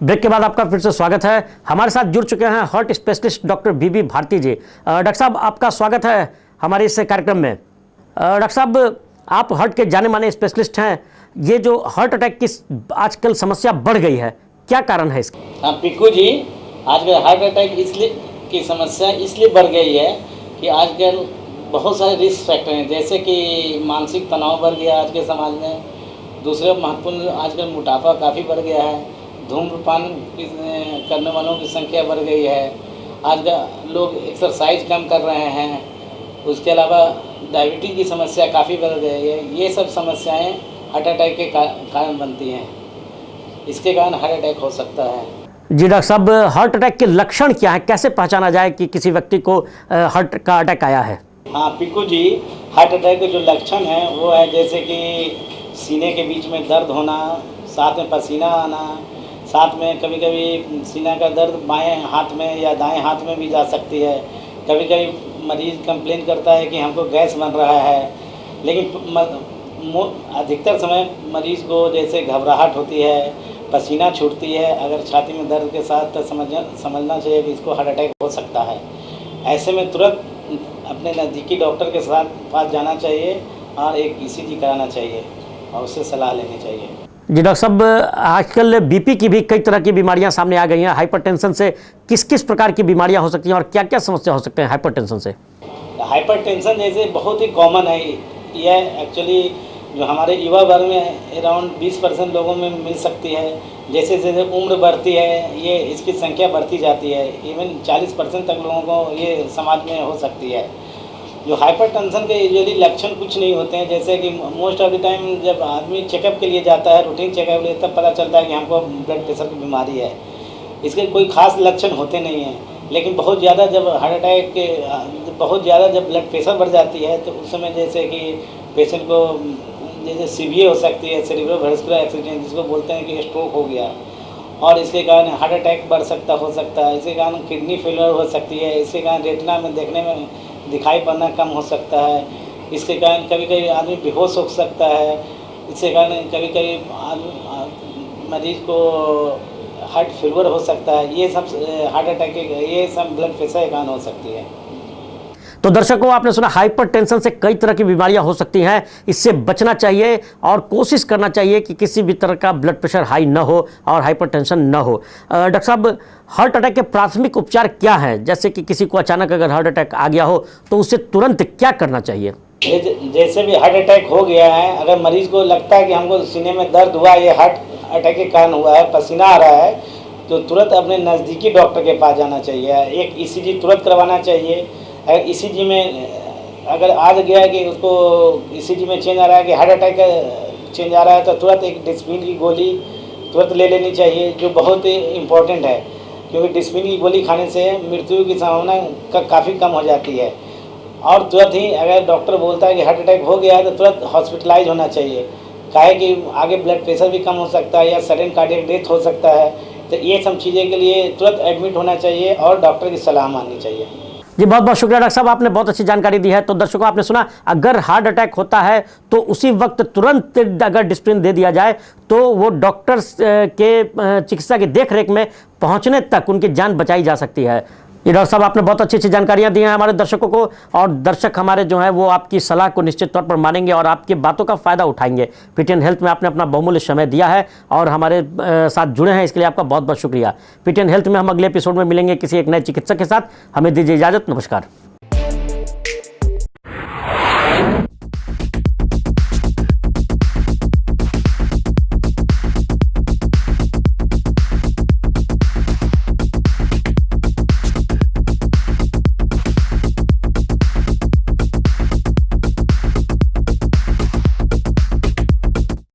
Break के बाद आपका फिर से स्वागत है। हमारे साथ जुड़ चुके हैं हार्ट स्पेशलिस्ट डॉक्टर बीबी भारती जी। डॉक्टर साहब, आपका स्वागत है हमारे इस कार्यक्रम में। डॉक्टर साहब, आप हार्ट के जाने माने स्पेशलिस्ट हैं। ये जो हार्ट अटैक की आजकल समस्या बढ़ गई है, क्या कारण है इसका? हाँ पिक्कू जी, आजकल हार्ट अटैक इसलिए की समस्या इसलिए बढ़ गई है कि आजकल बहुत सारे रिस्क फैक्टर हैं, जैसे कि मानसिक तनाव बढ़ गया आज के समाज में। दूसरे महत्वपूर्ण, आजकल मोटापा काफ़ी बढ़ गया है। धूम्रपान करने वालों की संख्या बढ़ गई है। आजकल लोग एक्सरसाइज कम कर रहे हैं। उसके अलावा डायबिटीज़ की समस्या काफ़ी बढ़ गई है। ये सब समस्याएं हार्ट अटैक के कारण बनती हैं। इसके कारण हार्ट अटैक हो सकता है। जी डॉक्टर साहब, हार्ट अटैक के लक्षण क्या है? कैसे पहचाना जाए कि किसी व्यक्ति को हार्ट का अटैक आया है? हाँ पिक्कू जी, हार्ट अटैक के जो लक्षण हैं वो है जैसे कि सीने के बीच में दर्द होना, साथ में पसीना आना, साथ में कभी कभी सीना का दर्द बाएं हाथ में या दाएं हाथ में भी जा सकती है। कभी कभी मरीज़ कंप्लेन करता है कि हमको गैस बन रहा है। लेकिन अधिकतर समय मरीज़ को जैसे घबराहट होती है, पसीना छूटती है। अगर छाती में दर्द के साथ तो समझना चाहिए कि इसको हार्ट अटैक हो सकता है। ऐसे में तुरंत अपने नज़दीकी डॉक्टर के पास जाना चाहिए और एक ईसीजी कराना चाहिए और उससे सलाह लेनी चाहिए। जी डॉक्टर साहब, आजकल बीपी की भी कई तरह की बीमारियां सामने आ गई हैं। हाइपरटेंशन से किस किस प्रकार की बीमारियां हो सकती हैं और क्या क्या समस्या हो सकते हैं हाइपरटेंशन से? हाइपरटेंशन जैसे बहुत ही कॉमन है। यह एक्चुअली जो हमारे युवा वर्ग में अराउंड 20% लोगों में मिल सकती है। जैसे जैसे उम्र बढ़ती है ये इसकी संख्या बढ़ती जाती है। इवन 40% तक लोगों को ये समाज में हो सकती है। जो हाइपरटेंशन के यूजुअली लक्षण कुछ नहीं होते हैं, जैसे कि मोस्ट ऑफ द टाइम जब आदमी चेकअप के लिए जाता है, रूटीन चेकअप लिए, तब पता चलता है कि हमको ब्लड प्रेशर की बीमारी है। इसके कोई खास लक्षण होते नहीं हैं। लेकिन बहुत ज़्यादा जब हार्ट अटैक के बहुत ज़्यादा जब ब्लड प्रेशर बढ़ जाती है तो उस समय जैसे कि पेशेंट को जैसे सीवीए हो सकती है, सेरेब्रोवास्कुलर एक्सीडेंट जिसको बोलते हैं कि स्ट्रोक हो गया, और इसके कारण हार्ट अटैक बढ़ हो सकता है। इसके कारण किडनी फेलियर हो सकती है। इसके कारण रेटिना में देखने में दिखाई पड़ना कम हो सकता है। इसके कारण कभी कभी आदमी बेहोश हो सकता है। इसके कारण कभी कभी मरीज को हार्ट फेलियर हो सकता है। ये सब हार्ट अटैक के, ये सब ब्लड प्रेशर के कारण हो सकती है। तो दर्शकों, आपने सुना हाइपरटेंशन से कई तरह की बीमारियां हो सकती हैं। इससे बचना चाहिए और कोशिश करना चाहिए कि किसी भी तरह का ब्लड प्रेशर हाई न हो और हाइपरटेंशन न हो। डॉक्टर साहब, हार्ट अटैक के प्राथमिक उपचार क्या हैं? जैसे कि किसी को अचानक अगर हार्ट अटैक आ गया हो तो उसे तुरंत क्या करना चाहिए? जैसे भी हार्ट अटैक हो गया है, अगर मरीज को लगता है कि हमको सीने में दर्द हुआ, ये हार्ट अटैक के कारण हुआ है, पसीना आ रहा है, तो तुरंत अपने नज़दीकी डॉक्टर के पास जाना चाहिए। एक ईसीजी तुरंत करवाना चाहिए। अगर ईसीजी में अगर आ गया कि उसको ईसीजी में चेंज आ रहा है कि हार्ट अटैक का चेंज आ रहा है, तो तुरंत एक डिस्पिन की गोली तुरंत ले लेनी चाहिए, जो बहुत ही इम्पोर्टेंट है, क्योंकि डिस्पिन की गोली खाने से मृत्यु की संभावना काफ़ी कम हो जाती है। और तुरंत ही अगर डॉक्टर बोलता है कि हार्ट अटैक हो गया है तो तुरंत हॉस्पिटलाइज होना चाहिए, काहे कि आगे ब्लड प्रेशर भी कम हो सकता है या सडन कार्डियक डेथ हो सकता है। तो ये सब चीज़ें के लिए तुरंत एडमिट होना चाहिए और डॉक्टर की सलाह माननी चाहिए। जी बहुत बहुत शुक्रिया डॉक्टर साहब, आपने बहुत अच्छी जानकारी दी है। तो दर्शकों, आपने सुना, अगर हार्ट अटैक होता है तो उसी वक्त तुरंत अगर डिस्प्रिन दे दिया जाए तो वो डॉक्टर के चिकित्सा की देखरेख में पहुंचने तक उनकी जान बचाई जा सकती है। ये डॉक्टर साहब, आपने बहुत अच्छी अच्छी जानकारियां दी हैं हमारे दर्शकों को, और दर्शक हमारे जो हैं वो आपकी सलाह को निश्चित तौर पर मानेंगे और आपकी बातों का फ़ायदा उठाएंगे। पीटीएन हेल्थ में आपने अपना बहुमूल्य समय दिया है और हमारे साथ जुड़े हैं, इसके लिए आपका बहुत बहुत शुक्रिया। पीटीएन हेल्थ में हम अगले एपिसोड में मिलेंगे किसी एक नए चिकित्सक के साथ। हमें दीजिए इजाज़त। नमस्कार।